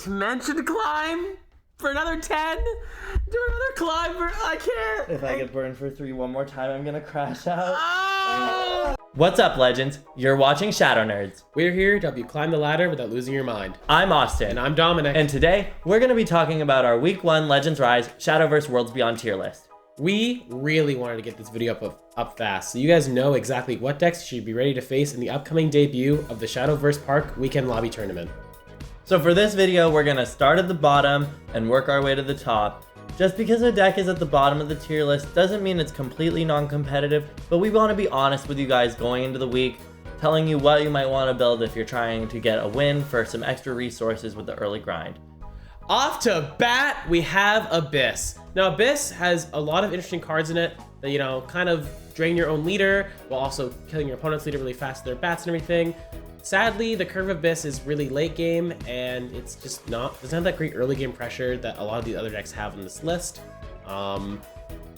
dimension climb for another 10? Do another climb for... I can't. If I get burned for 3 one more time, I'm gonna crash out. Oh! What's up, legends? You're watching ShadowNerds. We're here to help you climb the ladder without losing your mind. I'm Austin. And I'm Dominic. And today, we're gonna be talking about our Week 1 Legends Rise Shadowverse Worlds Beyond tier list. We really wanted to get this video up fast, so you guys know exactly what decks you should be ready to face in the upcoming debut of the Shadowverse Park Weekend Lobby Tournament. So for this video, we're gonna start at the bottom and work our way to the top. Just because a deck is at the bottom of the tier list doesn't mean it's completely non-competitive, but we want to be honest with you guys going into the week, telling you what you might want to build if you're trying to get a win for some extra resources with the early grind. Off to bat, we have Abyss. Now, Abyss has a lot of interesting cards in it that, you know, kind of drain your own leader while also killing your opponent's leader really fast with their bats and everything. Sadly, the curve of Abyss is really late game, and it's just doesn't have that great early game pressure that a lot of the other decks have on this list. I'm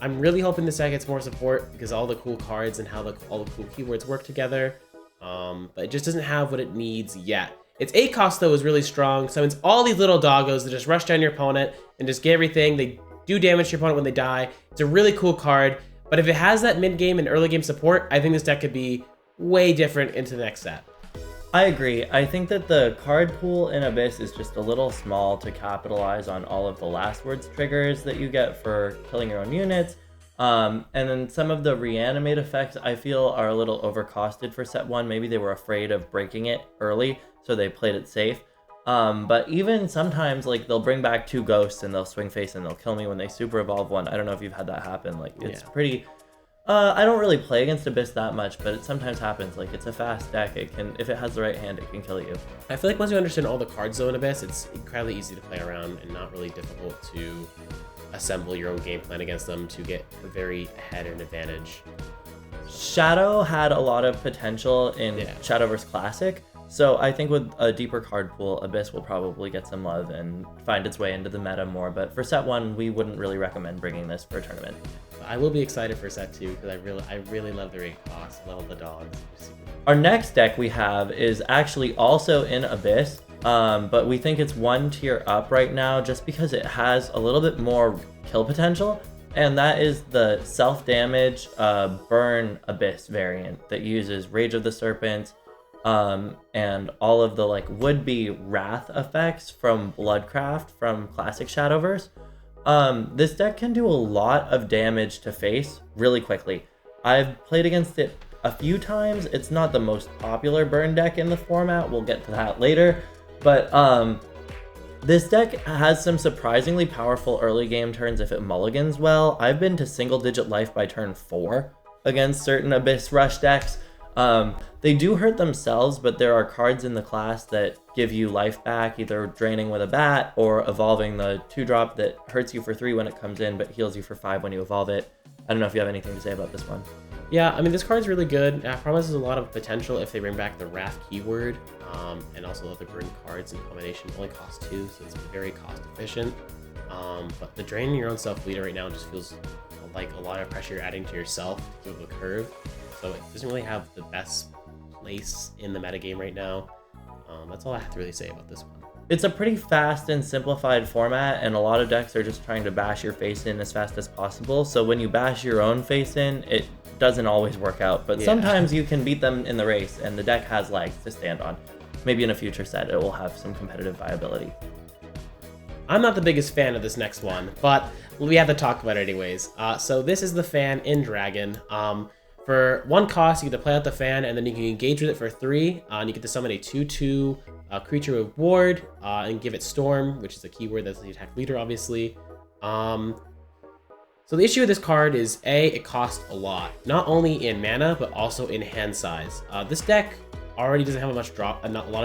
really hoping this deck gets more support because all the cool cards and how all the cool keywords work together, but it just doesn't have what it needs yet. Its 8 cost though is really strong, so it's all these little doggos that just rush down your opponent and just get everything. They do damage to your opponent when they die. It's a really cool card, but if it has that mid game and early game support, I think this deck could be way different into the next set. I agree. I think that the card pool in Abyss is just a little small to capitalize on all of the last words triggers that you get for killing your own units. And then some of the reanimate effects I feel are a little overcosted for set 1. Maybe they were afraid of breaking it early, so they played it safe. But even sometimes, like, they'll bring back 2 ghosts and they'll swing face and they'll kill me when they super evolve 1. I don't know if you've had that happen. Like, it's pretty... I don't really play against Abyss that much, but it sometimes happens. Like, it's a fast deck. It can, if it has the right hand, it can kill you. I feel like once you understand all the cards though in Abyss, it's incredibly easy to play around and not really difficult to assemble your own game plan against them to get a very ahead and advantage. Shadow had a lot of potential in Shadowverse Classic, so I think with a deeper card pool, Abyss will probably get some love and find its way into the meta more, but for set 1, we wouldn't really recommend bringing this for a tournament. I will be excited for set 2 because I really love the rate cost. I love the dogs. Our next deck we have is actually also in Abyss, but we think it's 1 tier up right now just because it has a little bit more kill potential, and that is the self-damage burn Abyss variant that uses Rage of the Serpent and all of the like would-be wrath effects from Bloodcraft from classic Shadowverse. This deck can do a lot of damage to face really quickly. I've played against it a few times. It's not the most popular burn deck in the format. We'll get to that later. But this deck has some surprisingly powerful early game turns if it mulligans well. I've been to single digit life by turn 4 against certain Abyss Rush decks. They do hurt themselves, but there are cards in the class that give you life back, either draining with a bat or evolving the 2-drop that hurts you for 3 when it comes in, but heals you for 5 when you evolve it. I don't know if you have anything to say about this one. Yeah, I mean, this card's really good. It promises a lot of potential if they bring back the Wrath keyword, and also other burn cards in combination only cost 2, so it's very cost efficient. But the draining your own self leader right now just feels like a lot of pressure you're adding to yourself to give it a curve. So it doesn't really have the best place in the metagame right now. That's all I have to really say about this one. It's a pretty fast and simplified format, and a lot of decks are just trying to bash your face in as fast as possible. So when you bash your own face in, it doesn't always work out. But sometimes you can beat them in the race, and the deck has legs to stand on. Maybe in a future set, it will have some competitive viability. I'm not the biggest fan of this next one, but we have to talk about it anyways. So this is the fan in Dragon. For 1 cost, you get to play out the fan, and then you can engage with it for 3, and you get to summon a 2/2 creature with ward, and give it Storm, which is a keyword that's the attack leader, obviously. So the issue with this card is, A, it costs a lot, not only in mana, but also in hand size. This deck already doesn't have a lot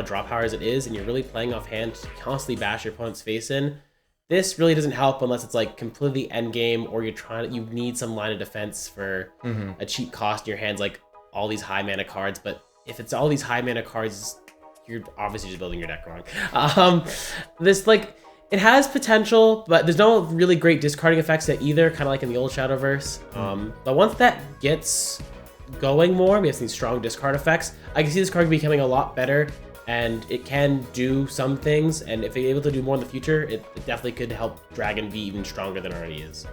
of drop power as it is, and you're really playing off hand to constantly bash your opponent's face in. This really doesn't help unless it's like completely endgame, or you need some line of defense for a cheap cost in your hands, like all these high mana cards. But if it's all these high mana cards, you're obviously just building your deck wrong. It has potential, but there's no really great discarding effects to it either, kind of like in the old Shadowverse. But once that gets going more, we have some strong discard effects. I can see this card becoming a lot better and it can do some things, and if it's able to do more in the future, it definitely could help Dragon be even stronger than it already is.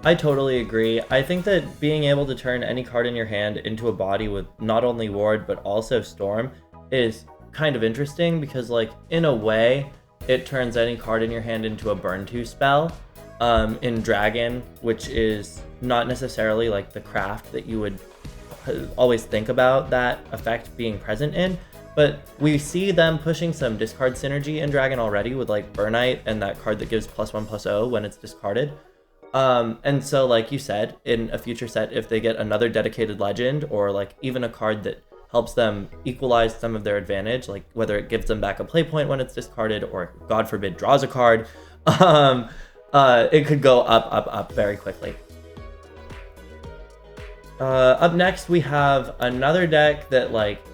I totally agree. I think that being able to turn any card in your hand into a body with not only Ward, but also Storm is kind of interesting because, like, in a way, it turns any card in your hand into a Burn 2 spell in Dragon, which is not necessarily, like, the craft that you would always think about that effect being present in. But we see them pushing some discard synergy in Dragon already with, like, Burnite and that card that gives +1/+0 when it's discarded. And so, like you said, in a future set, if they get another dedicated legend or like even a card that helps them equalize some of their advantage, like whether it gives them back a play point when it's discarded or, God forbid, draws a card, it could go up very quickly. Up next, we have another deck that, like,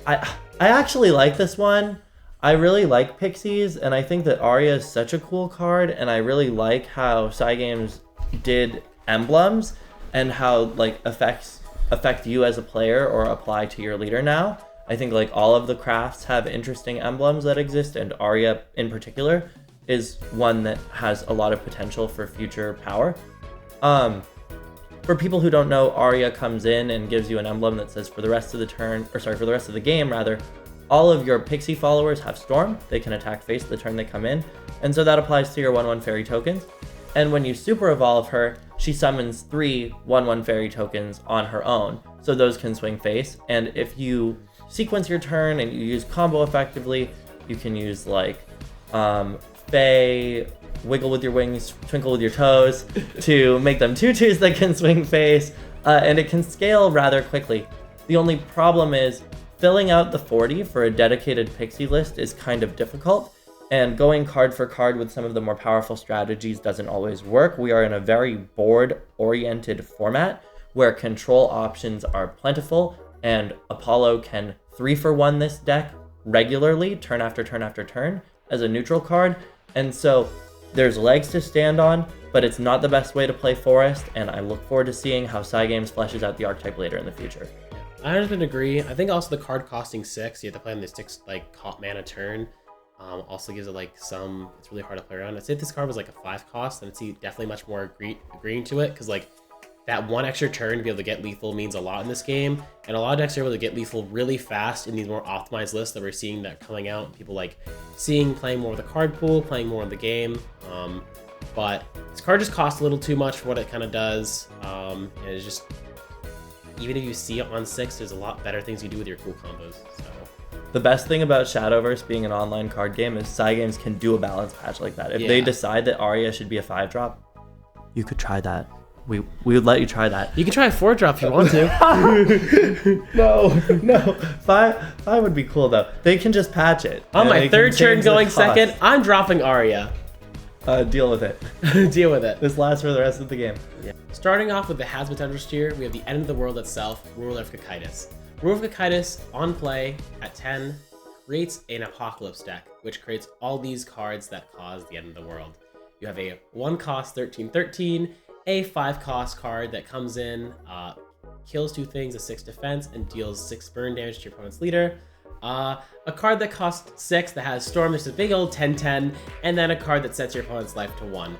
I actually like this one. I really like Pixies, and I think that Arya is such a cool card, and I really like how Cygames did emblems and how, like, affect you as a player or apply to your leader now. I think, like, all of the crafts have interesting emblems that exist, and Arya in particular is one that has a lot of potential for future power. For people who don't know, Arya comes in and gives you an emblem that says for the rest of the game, all of your Pixie followers have Storm. They can attack face the turn they come in, and so that applies to your 1/1 fairy tokens. And when you super evolve her, she summons 3 1/1 fairy tokens on her own, so those can swing face. And if you sequence your turn and you use combo effectively, you can use, like, Fae, wiggle with your wings, twinkle with your toes to make them 2/2s that can swing face, and it can scale rather quickly. The only problem is filling out the 40 for a dedicated Pixie list is kind of difficult, and going card for card with some of the more powerful strategies doesn't always work. We are in a very board-oriented format where control options are plentiful, and Apollo can 3-for-1 this deck regularly, turn after turn after turn, as a neutral card, and so there's legs to stand on, but it's not the best way to play Forest, and I look forward to seeing how Cygames fleshes out the archetype later in the future. I 100% agree. I think also the card costing 6, you have to play on the 6 like mana turn. Also gives it like some. It's really hard to play around. I'd say if this card was like a 5 cost, then it's definitely much more agreeing to it, because like that one extra turn to be able to get lethal means a lot in this game, and a lot of decks are able to get lethal really fast in these more optimized lists that we're seeing that coming out. People like playing more with the card pool, playing more in the game. But this card just costs a little too much for what it kind of does, and it's just. Even if you see it on 6, there's a lot better things you do with your cool combos. So the best thing about Shadowverse being an online card game is Cygames can do a balance patch like that. If they decide that Arya should be a 5-drop, you could try that. We would let you try that. You can try a 4-drop if you want to. No. 5 would be cool though. They can just patch it. On my 3rd turn going 2nd, I'm dropping Arya. Deal with it. Deal with it. This lasts for the rest of the game. Yeah. Starting off with the has potential tier, we have the End of the World itself, Ruler of Cocytus. Ruler of Cocytus, on play, at 10, creates an Apocalypse deck, which creates all these cards that cause the end of the world. You have a 1-cost 13/13, a 5-cost card that comes in, kills 2 things, a 6 defense, and deals 6 burn damage to your opponent's leader. A card that costs 6 that has Storm, there's a big old 10/10, and then a card that sets your opponent's life to 1.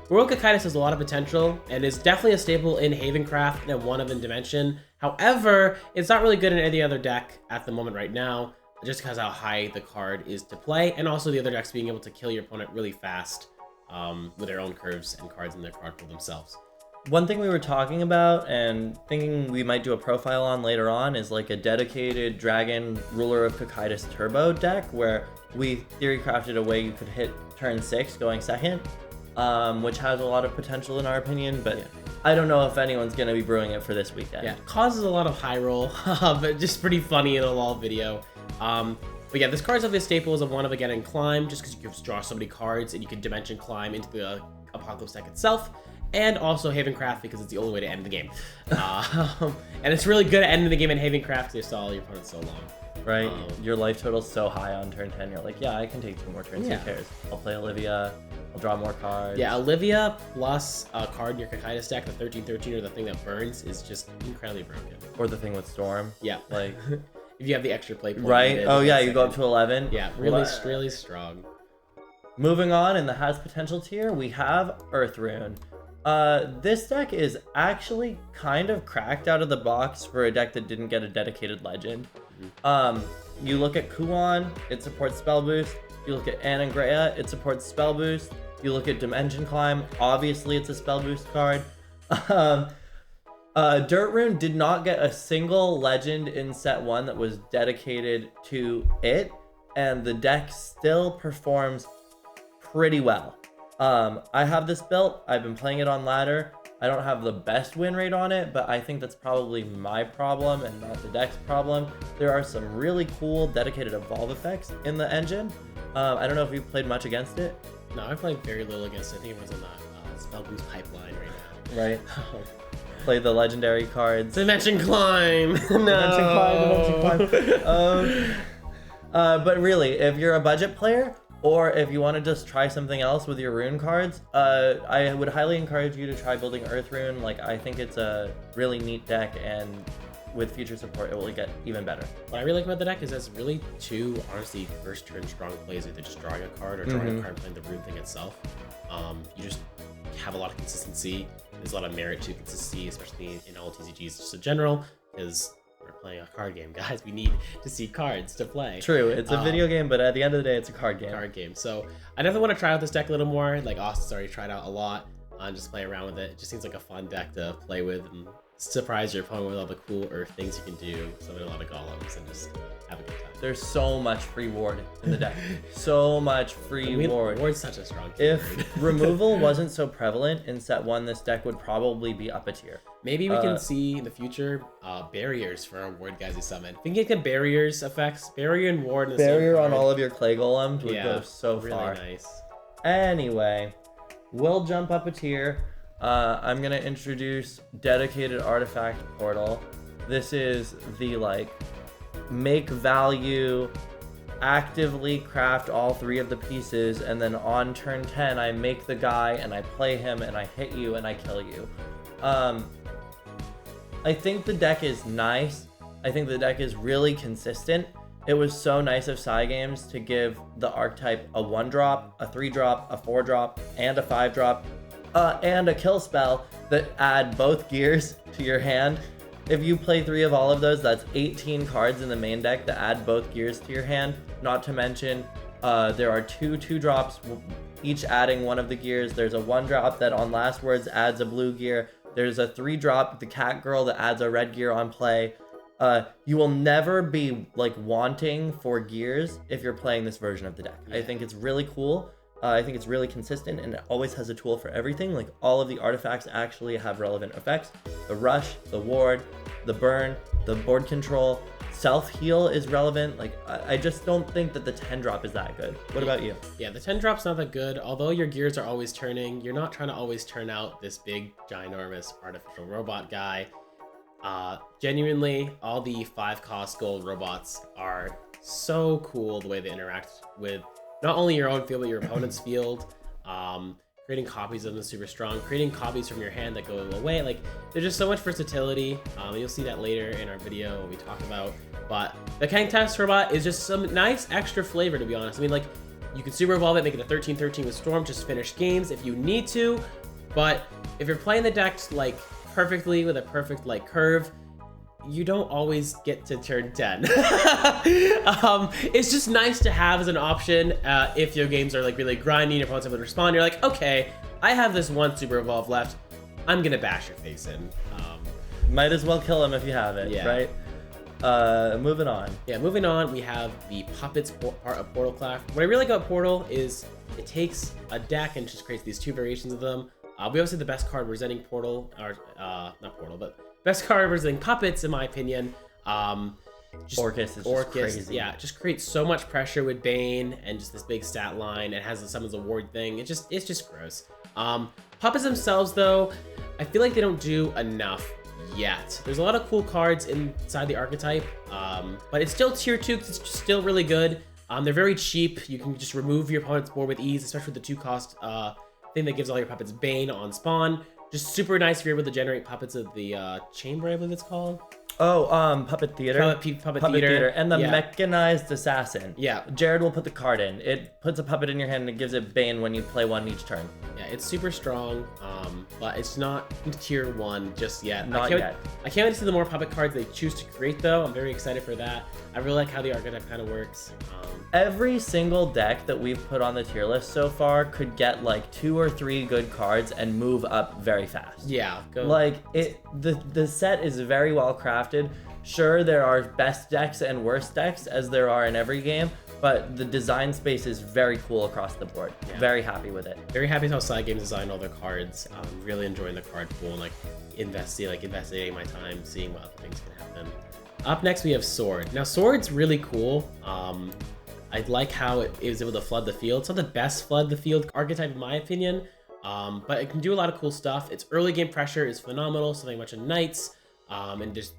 Ruler of Cocytus has a lot of potential and is definitely a staple in Havencraft and one of in Dimension. However, it's not really good in any other deck at the moment right now, just because how high the card is to play, and also the other decks being able to kill your opponent really fast with their own curves and cards in their card pool themselves. One thing we were talking about and thinking we might do a profile on later on is like a dedicated Dragon Ruler of Cocytus Turbo deck where we theory crafted a way you could hit turn 6 going 2nd, which has a lot of potential in our opinion, but I don't know if anyone's going to be brewing it for this weekend. Yeah, causes a lot of high roll, but just pretty funny in a LOL video. But yeah, this card's definitely a staple as a 1 of a getting Climb, just because you can draw so many cards and you can Dimension Climb into the Apocalypse deck itself. And also Havencraft, because it's the only way to end the game. And it's really good at ending the game in Havencraft because you stall your opponent so long. Right? Your life total's so high on turn 10, you're like, yeah, I can take 2 more turns, who cares? I'll play Olivia, I'll draw more cards. Yeah, Olivia plus a card in your Cocytus deck, the 13/13 or the thing that burns, is just incredibly broken. Or the thing with Storm. Yeah. Like, if you have the extra play point. Right? Oh yeah, you go up to 11. Yeah, really strong. Moving on in the has potential tier, we have Earthrune. This deck is actually kind of cracked out of the box for a deck that didn't get a dedicated legend. You look at Kuon, it supports Spellboost. You look at Anangrea, it supports Spellboost. You look at Dimension Climb, obviously it's a Spellboost card. Dirt Rune did not get a single legend in set 1 that was dedicated to it, and the deck still performs pretty well. I have this built, I've been playing it on ladder. I don't have the best win rate on it, but I think that's probably my problem and not the deck's problem. There are some really cool dedicated evolve effects in the engine. I don't know if you've played much against it. No, I played very little against it. I think it was in the Spellboost pipeline right now. Right. Play the legendary cards. Dimension Climb! No! Dimension Climb. But really, if you're a budget player, or if you want to just try something else with your rune cards, I would highly encourage you to try building Earthrune. Like, I think it's a really neat deck, and with future support, it will get even better. What I really like about the deck is it's really two, honestly, first turn strong plays, either just drawing a card or drawing a card and playing the rune thing itself. You just have a lot of consistency. There's a lot of merit to consistency, especially in all TCGs just in general, because we're playing a card game, guys. We need to see cards to play. True, it's a video game, but at the end of the day, it's a card game. So I definitely want to try out this deck a little more. Like Austin's already tried out a lot. Just play around with it. It just seems like a fun deck to play with and surprise your opponent with all the cool earth things you can do. Summon a lot of golems and just have a good time. There's so much free ward in the deck. So much free ward. Ward's such a strong keyword. If removal wasn't so prevalent in set 1, this deck would probably be up a tier. Maybe we can see in the future barriers for our ward guys who summon. If we can get barriers effects, barrier and ward in the barrier same on all of your clay golems would go so really far. Nice. Anyway, we'll jump up a tier. I'm gonna introduce dedicated artifact portal. This is the make value, actively craft all 3 of the pieces, and then on turn 10 I make the guy and I play him and I hit you and I kill you. I think the deck is nice. I think the deck is really consistent. It was so nice of Cygames to give the archetype a 1-drop, a 3-drop, a 4-drop, and a 5-drop, and a kill spell that add both gears to your hand. If you play 3 of all of those, that's 18 cards in the main deck that add both gears to your hand. Not to mention, there are 2 2-drops, each adding 1 of the gears. There's a 1-drop that on last words adds a blue gear. There's a 3-drop, the cat girl, that adds a red gear on play. You will never be wanting for gears if you're playing this version of the deck. I think it's really cool. I think it's really consistent, and it always has a tool for everything. Like, all of the artifacts actually have relevant effects. The rush, the ward, the burn, the board control, self-heal is relevant. I just don't think that the 10-drop is that good. What about you? Yeah, the 10-drop's not that good. Although your gears are always turning, you're not trying to always turn out this big, ginormous artificial robot guy. Genuinely, all the 5-cost gold robots are so cool the way they interact with not only your own field, but your opponent's field. Creating copies of them is super strong. Creating copies from your hand that go away. There's just so much versatility. You'll see that later in our video when we talk about. But the Kang Test robot is just some nice extra flavor, to be honest. I mean, you can super evolve it, make it a 13-13 with Storm, just finish games if you need to. But if you're playing the deck perfectly with a perfect curve, you don't always get to turn 10. It's just nice to have as an option if your games are really grinding, your opponent's able to respond. You're like, okay, I have this 1 super evolve left. I'm gonna bash your face in. Might as well kill him if you have it, right? Moving on. Yeah, moving on, we have the Puppets part of Portal Craft. What I really like about Portal is it takes a deck and just creates these 2 variations of them. We obviously the best card representing Portal, or not Portal, but best card representing Puppets, in my opinion. Orcus is just crazy. Yeah, just creates so much pressure with Bane and just this big stat line. It has the summons a ward thing. It's just gross. Puppets themselves, though, I feel like they don't do enough yet. There's a lot of cool cards inside the archetype, but it's still tier 2 because it's still really good. They're very cheap. You can just remove your opponent's board with ease, especially with the 2-cost thing that gives all your puppets Bane on spawn. Just super nice if you're able to generate puppets of the chamber, I believe it's called. Oh, Puppet Theater. Puppet Theater. And the Yeah. Mechanized Assassin. Yeah. Jared will put the card in. It puts a puppet in your hand and it gives it Bane when you play one each turn. Yeah, it's super strong, but it's not tier 1 just yet. Not yet. I can't wait to see the more puppet cards they choose to create, though. I'm very excited for that. I really like how the archetype kind of works. Every single deck that we've put on the tier list so far could get like 2 or 3 good cards and move up very fast. Yeah. The set is very well crafted. Sure, there are best decks and worst decks as there are in every game, but the design space is very cool across the board. Yeah. Very happy with it. Very happy with how Side Games designed all their cards. Really enjoying the card pool and investigating my time, seeing what other things can happen. Up next, we have Sword. Now, Sword's really cool. I like how it was able to flood the field. It's not the best flood the field archetype in my opinion, but it can do a lot of cool stuff. Its early game pressure is phenomenal, something much of Knights, and just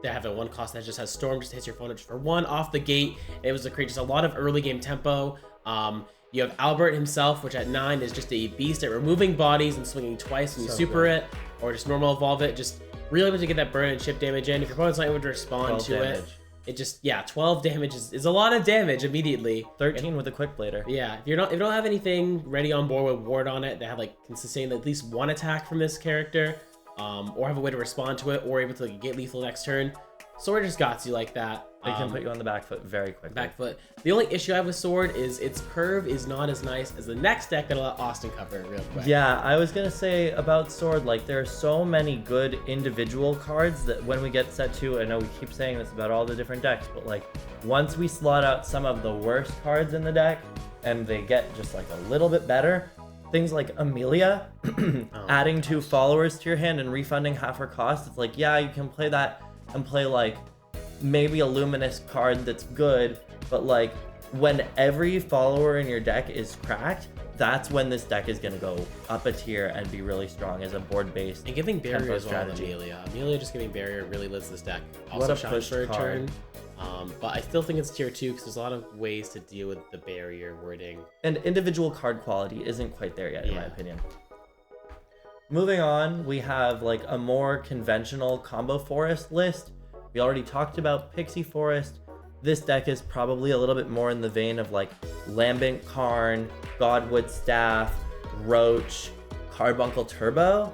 they have a 1 cost that just has Storm, just hits your opponent for 1 off the gate. It was to create just a lot of early game tempo. You have Albert himself, which at 9 is just a beast at removing bodies and swinging twice when you super it, or just normal evolve it. Just really able to get that burn and chip damage in. If your opponent's not able to respond to it, it just 12 damage is a lot of damage immediately. 13 with a quick blader. Yeah, if you don't have anything ready on board with ward on it that have can sustain at least 1 attack from this character, or have a way to respond to it, or able to get lethal next turn, Sword just got you like that. They can put you on the back foot very quickly. Back foot. The only issue I have with Sword is its curve is not as nice as the next deck that I'll let Austin cover it real quick. Yeah, I was gonna say about Sword, like there are so many good individual cards that when we get set 2, I know we keep saying this about all the different decks, but like once we slot out some of the worst cards in the deck and they get just like a little bit better, things like Amelia, adding 2 followers to your hand and refunding half her cost, it's like, yeah, you can play that and play like maybe a luminous card that's good, but like when every follower in your deck is cracked, that's when this deck is going to go up a tier and be really strong as a board-based and giving barrier as well strategy. Amelia just giving barrier really lifts this deck. What Also a shines push for a card. turn. But I still think it's tier 2 because there's a lot of ways to deal with the barrier wording. And individual card quality isn't quite there yet, in my opinion. Moving on, we have like a more conventional combo forest list. We already talked about Pixie Forest. This deck is probably a little bit more in the vein of like Lambent Karn, Godwood Staff, Roach, Carbuncle Turbo.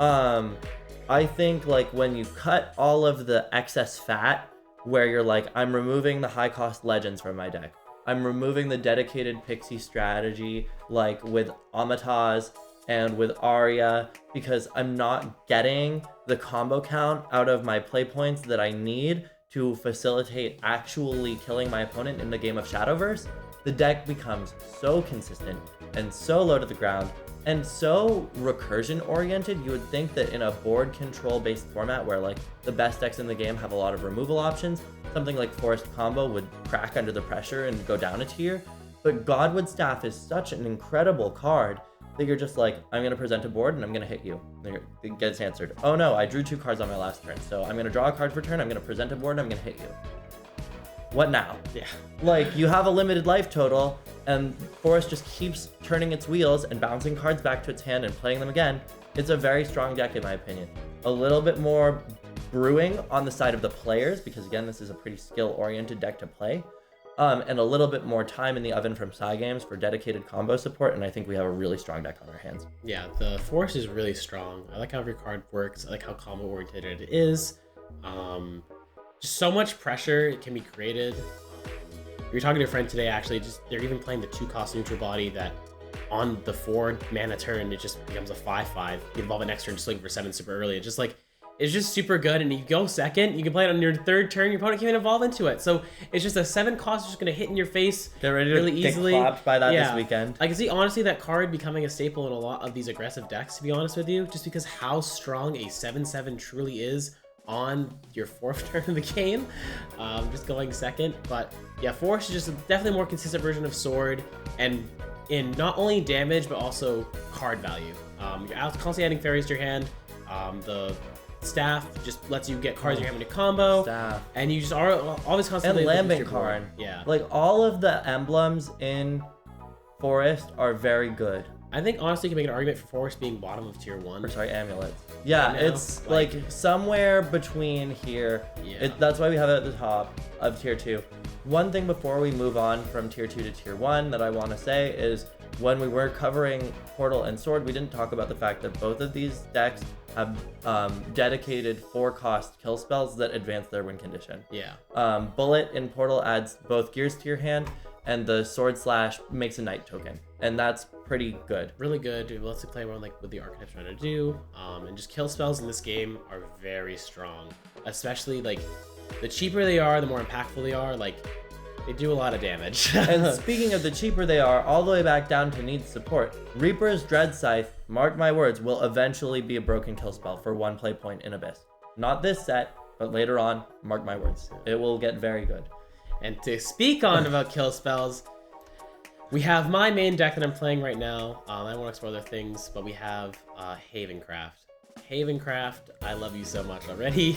I think like when you cut all of the excess fat, where you're like, I'm removing the high cost legends from my deck. I'm removing the dedicated Pixie strategy, like with Amataz and with Arya, because I'm not getting the combo count out of my play points that I need to facilitate actually killing my opponent in the game of Shadowverse. The deck becomes so consistent and so low to the ground and so recursion oriented. You would think that in a board control based format where like the best decks in the game have a lot of removal options, something like Forest Combo would crack under the pressure and go down a tier. But Godwood Staff is such an incredible card that you're just like, I'm going to present a board and I'm going to hit you. It gets answered. Oh no, I drew 2 cards on my last turn, so I'm going to draw a card for turn, I'm going to present a board, and I'm going to hit you. What now? Yeah. Like, you have a limited life total, and Forest just keeps turning its wheels and bouncing cards back to its hand and playing them again. It's a very strong deck in my opinion. A little bit more brewing on the side of the players, because again, this is a pretty skill-oriented deck to play. And a little bit more time in the oven from Psy Games for dedicated combo support, and I think we have a really strong deck on our hands. Yeah, the Forest is really strong. I like how every card works. I like how combo oriented it is. Just so much pressure it can be created. We were talking to a friend today, actually. They're even playing the 2-cost neutral body that on the 4 mana turn, it just becomes a 5/5. You evolve it next turn, just looking for 7 super early. It's just super good, and you go second, you can play it on your 3rd turn, your opponent can't even evolve into it. So it's just a 7 cost, just gonna hit in your face really easily. Get clapped by that this weekend. I can see, honestly, that card becoming a staple in a lot of these aggressive decks, to be honest with you, just because how strong a 7/7 truly is on your 4th turn of the game, just going second. But yeah, Force is just definitely a more consistent version of Sword, and in not only damage, but also card value. You're constantly adding fairies to your hand. The Staff just lets you get cards you're having to combo. Staff. And you just are always constantly... And Lambent Karn. Yeah. Like, all of the emblems in Forest are very good. I think honestly you can make an argument for Force being bottom of tier 1. Or sorry, amulets. Yeah, Right now, it's like somewhere between here. Yeah. That's why we have it at the top of tier 2. One thing before we move on from tier 2 to tier 1 that I want to say is when we were covering Portal and Sword, we didn't talk about the fact that both of these decks have dedicated 4-cost kill spells that advance their win condition. Yeah. Bullet in Portal adds both gears to your hand, and the Sword Slash makes a Knight token, and that's pretty good. Really good. It lets you play around like what the archetype's trying to do, and just kill spells in this game are very strong. Especially like the cheaper they are, the more impactful they are. Like they do a lot of damage. And speaking of the cheaper they are, all the way back down to need support, Reaper's Dread Scythe, mark my words, will eventually be a broken kill spell for 1 play point in Abyss. Not this set, but later on, mark my words. It will get very good. And to speak on about kill spells, we have my main deck that I'm playing right now. I want to explore other things, but we have Havencraft. Havencraft, I love you so much already.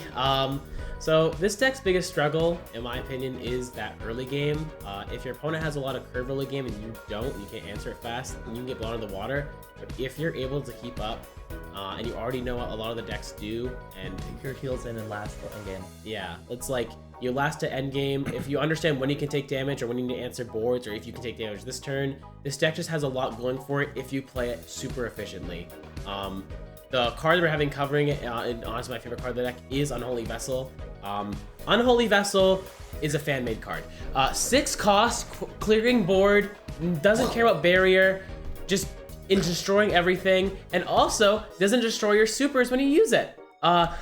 So this deck's biggest struggle, in my opinion, is that early game. If your opponent has a lot of curve early game and you don't, you can't answer it fast, you can get blown in the water. But if you're able to keep up, and you already know what a lot of the decks do, and Take your heals in and last the end game. yeah, it's like you last to end game. If you understand when you can take damage or when you need to answer boards or if you can take damage this turn, this deck just has a lot going for it if you play it super efficiently. The card that we're having covering it, and honestly my favorite card of the deck is Unholy Vessel. Unholy Vessel is a fan-made card. 6 cost, clearing board, doesn't care about barrier, just in destroying everything, and also doesn't destroy your supers when you use it.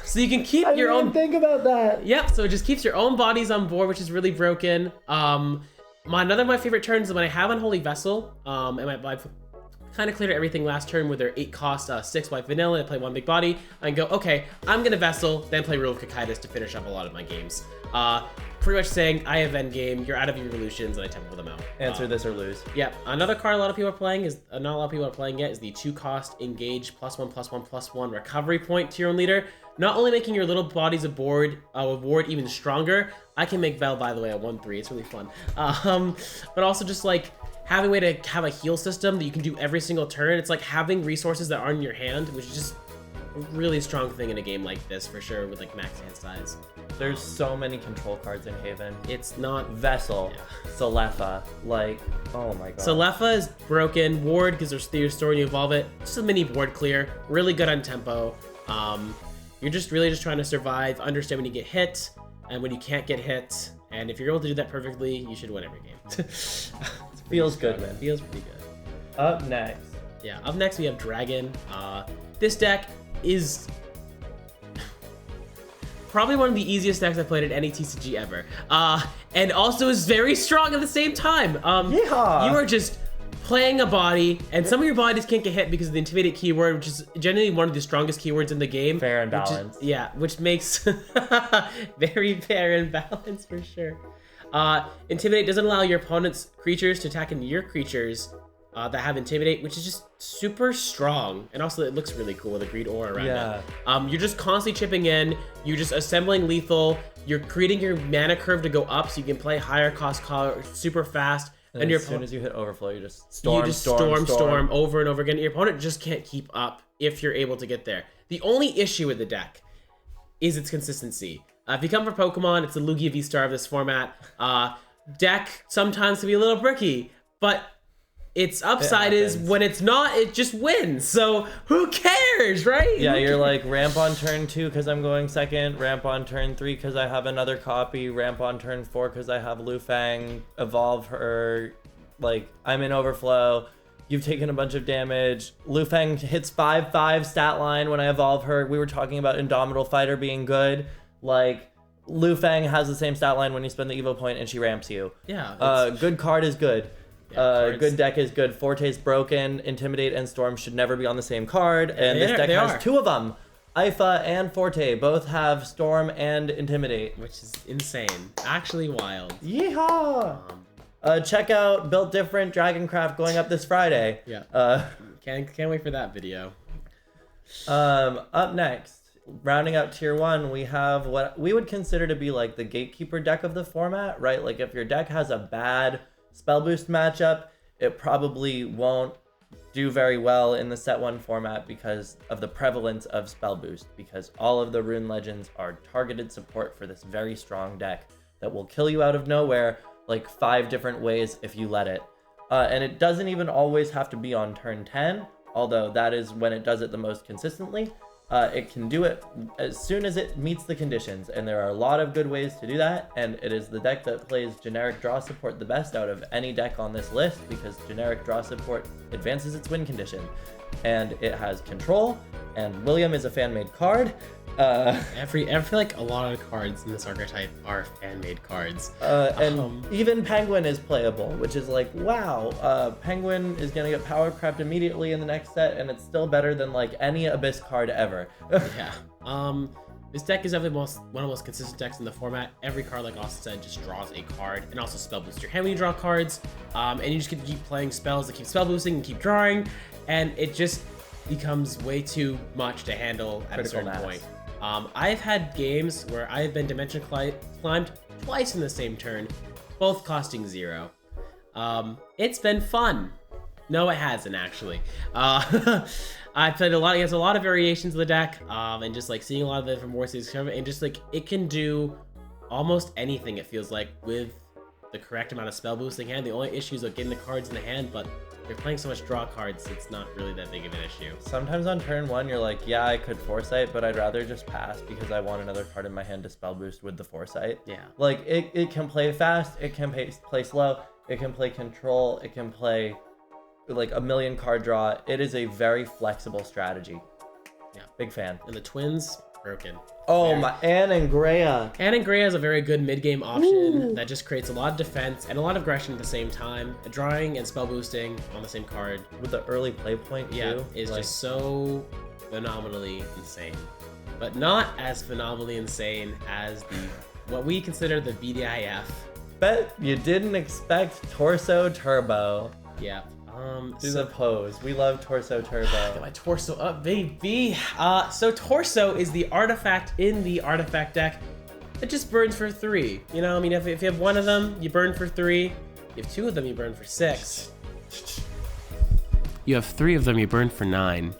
So you can keep your own. Think about that. Yep. So it just keeps your own bodies on board, which is really broken. Another of my favorite turns is when I have Unholy Vessel. And I've kind of cleared everything last turn with their 8 cost 6 white vanilla. I play 1 big body and go, okay, I'm gonna Vessel, then play Rule of Cocytus to finish up a lot of my games. Pretty much saying I have endgame, you're out of your evolutions, and I temple them out. Answer this or lose. Yeah, another card a lot of people are playing is not a lot of people are playing yet is the 2-cost engage +1/+1/+1 recovery point to your own leader. Not only making your little bodies of board even stronger. I can make Vel, by the way, at 1/3. It's really fun. But also just like having a way to have a heal system that you can do every single turn. It's like having resources that aren't in your hand, which is just a really strong thing in a game like this for sure with like max hand size. There's so many control cards in Haven. It's not Vessel, Selefa, like, oh my god. Selefa is broken. Ward, because there's your story, you evolve it. Just a mini board clear. Really good on tempo. You're just really just trying to survive, understand when you get hit, and when you can't get hit. And if you're able to do that perfectly, you should win every game. Feels good, man. Feels pretty good. Up next. Yeah, up next we have Dragon. This deck is probably one of the easiest decks I've played in any TCG ever. And also is very strong at the same time. Yeehaw! You are just playing a body, and some of your bodies can't get hit because of the Intimidate keyword, which is generally one of the strongest keywords in the game. Fair and balanced. Which makes very fair and balanced for sure. Intimidate doesn't allow your opponent's creatures to attack into your creatures that have Intimidate, which is just super strong. And also it looks really cool with a green aura around it. You're just constantly chipping in, you're just assembling lethal, you're creating your mana curve to go up so you can play higher cost cards super fast. And as soon as you hit overflow, you just storm over and over again. Your opponent just can't keep up if you're able to get there. The only issue with the deck is its consistency. If you come for Pokemon, it's the Lugia V-Star of this format. Deck sometimes can be a little bricky, but its upside is when it's not, it just wins. So who cares, right? Yeah, you're like ramp on turn 2 because I'm going second, ramp on turn 3 because I have another copy, ramp on turn 4 because I have Lufang, evolve her, like I'm in overflow. You've taken a bunch of damage. Lufang hits 5/5 stat line when I evolve her. We were talking about Indomitable Fighter being good. Like Lufang has the same stat line when you spend the Evo point and she ramps you. Yeah. Good card is good. Yeah, good deck is good. Forte's broken. Intimidate and Storm should never be on the same card. And this deck has 2 of them. Ifa and Forte both have Storm and Intimidate. Which is insane. Actually wild. Yeehaw! Check out Built Different Dragoncraft going up this Friday. Yeah. Can't wait for that video. Up next, rounding out tier 1, we have what we would consider to be like the gatekeeper deck of the format, right? Like if your deck has a bad Spellboost matchup, it probably won't do very well in the set 1 format because of the prevalence of Spellboost, because all of the rune legends are targeted support for this very strong deck that will kill you out of nowhere like 5 different ways if you let it. And it doesn't even always have to be on turn 10, although that is when it does it the most consistently. It can do it as soon as it meets the conditions, and there are a lot of good ways to do that, and it is the deck that plays generic draw support the best out of any deck on this list, because generic draw support advances its win condition, and it has control, and William is a fan-made card. I feel like a lot of the cards in this archetype are fan-made cards. And even Penguin is playable, which is like, wow, Penguin is gonna get Havencraft immediately in the next set, and it's still better than like any Abyss card ever. Yeah. This deck is definitely one of the most consistent decks in the format. Every card, like Austin said, just draws a card, and also spell boosts your hand when you draw cards. And you just get to keep playing spells that keep spell boosting and keep drawing, and it just becomes way too much to handle at a certain point. I've had games where I've been dimension climbed twice in the same turn, both costing 0. It's been fun. No, it hasn't actually. I played against a lot of variations of the deck, and just like seeing a lot of the different voices, and just like it can do almost anything. It feels like with the correct amount of spell boosting hand. The only issue is like getting the cards in the hand, but you're playing so much draw cards, it's not really that big of an issue. Sometimes on turn 1, you're like, yeah, I could Foresight, but I'd rather just pass because I want another card in my hand to spell boost with the Foresight. Yeah. Like, it can play fast, it can play slow, it can play control, it can play like a million card draw. It is a very flexible strategy. Yeah. Big fan. And the twins, broken. Oh, my Anne and Greya. Anne and Greya is a very good mid-game option. Ooh. That just creates a lot of defense and a lot of aggression at the same time. Drawing and spell boosting on the same card. With the early play point, too. Yeah, is like, just so phenomenally insane. But not as phenomenally insane as what we consider the BDIF. Bet you didn't expect Torso Turbo. Yeah. Do the pose. We love Torso Turbo. Get my torso up, baby. So Torso is the artifact in the artifact deck that just burns for 3. You know, I mean, if you have 1 of them, you burn for 3. You have 2 of them, you burn for 6. You have 3 of them, you burn for 9.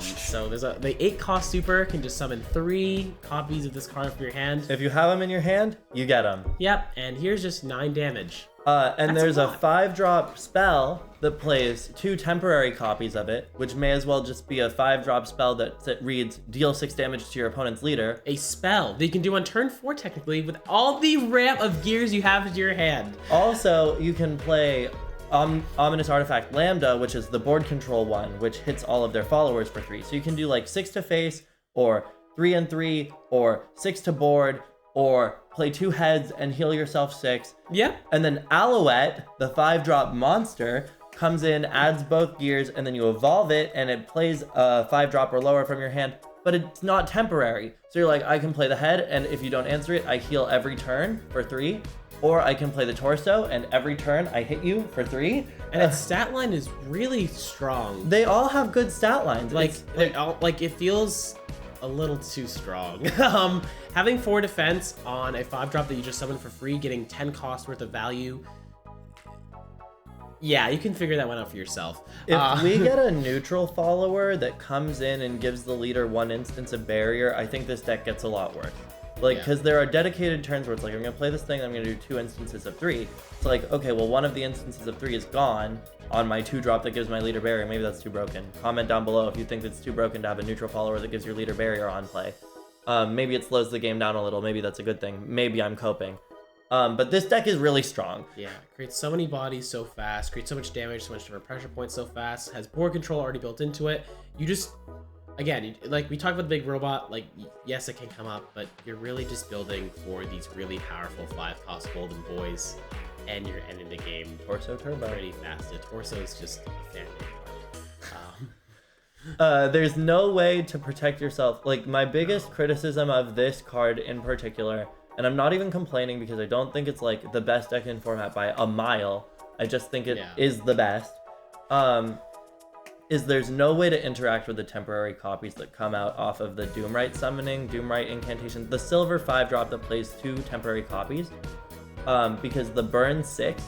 So there's the 8 cost super can just summon 3 copies of this card from your hand. If you have them in your hand, you get them. Yep, and here's just 9 damage. And there's a 5-drop spell that plays 2 temporary copies of it, which may as well just be a 5-drop spell that reads, deal 6 damage to your opponent's leader. A spell that you can do on turn 4, technically, with all the ramp of gears you have into your hand. Also, you can play Ominous Artifact Lambda, which is the board control one, which hits all of their followers for 3. So you can do like 6 to face, or 3 and 3, or 6 to board, or play 2 heads and heal yourself 6. Yeah. And then Alouette, the 5-drop monster, comes in, adds both gears, and then you evolve it, and it plays a 5-drop or lower from your hand, but it's not temporary. So you're like, I can play the head, and if you don't answer it, I heal every turn for 3. Or I can play the torso, and every turn I hit you for 3. And its stat line is really strong. They all have good stat lines. Like it feels a little too strong. Having 4 defense on a 5-drop that you just summon for free, getting 10 cost worth of value. Yeah, you can figure that one out for yourself. If we get a neutral follower that comes in and gives the leader 1 instance of barrier, I think this deck gets a lot worse. Like, because there are dedicated turns where it's like, I'm going to play this thing, I'm going to do 2 instances of 3. It's like, okay, well, 1 of the instances of 3 is gone on my 2-drop that gives my leader barrier. Maybe that's too broken. Comment down below if you think it's too broken to have a neutral follower that gives your leader barrier on play. Maybe it slows the game down a little. Maybe that's a good thing. Maybe I'm coping. But this deck is really strong. Yeah, creates so many bodies so fast, creates so much damage, so much different pressure points so fast, has board control already built into it. You just... Again, like we talked about the big robot, like yes, it can come up, but you're really just building for these really powerful 5-cost golden boys, and you're ending the game Torso Turbo pretty fast. The torso is just a fan. There's no way to protect yourself. Like my biggest criticism of this card in particular, and I'm not even complaining because I don't think it's like the best deck in format by a mile. I just think it is the best. Is there's no way to interact with the temporary copies that come out off of the Doomrite summoning, Doomrite incantation, the silver 5-drop that plays 2 temporary copies, because the burn 6,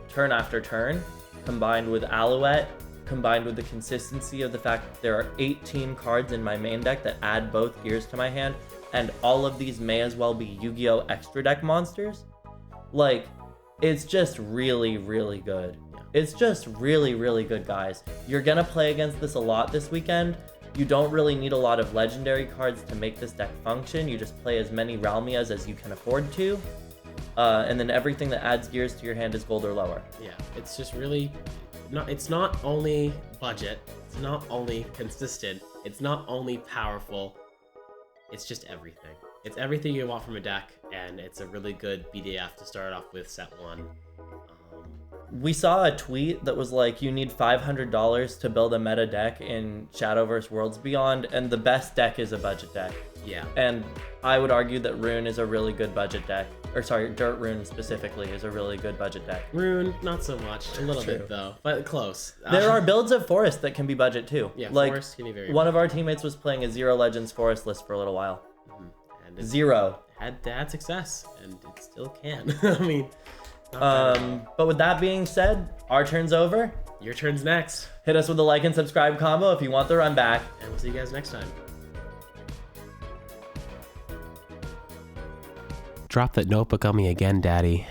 turn after turn, combined with Alouette, combined with the consistency of the fact that there are 18 cards in my main deck that add both gears to my hand, and all of these may as well be Yu-Gi-Oh! Extra deck monsters. Like, it's just really, really good. It's just really, really good, guys. You're gonna play against this a lot this weekend. You don't really need a lot of legendary cards to make this deck function. You just play as many Ralmias as you can afford to. And then everything that adds gears to your hand is gold or lower. Yeah, it's just really... it's not only budget, it's not only consistent, it's not only powerful, it's just everything. It's everything you want from a deck, and it's a really good BDIF to start off with set 1. We saw a tweet that was like, you need $500 to build a meta deck in Shadowverse Worlds Beyond, and the best deck is a budget deck. Yeah. And I would argue that Rune is a really good budget deck. Or sorry, Dirt Rune specifically is a really good budget deck. Rune, not so much. A little bit though, but close. There are builds of Forest that can be budget too. Yeah, like, Forest can be very one of our teammates was playing a 0 Legends Forest list for a little while. And Zero. Had success, and it still can. I mean... But with that being said, our turn's over. Your turn's next. Hit us with a like and subscribe combo if you want the run back. And we'll see you guys next time. Drop that notebook on me again, Daddy.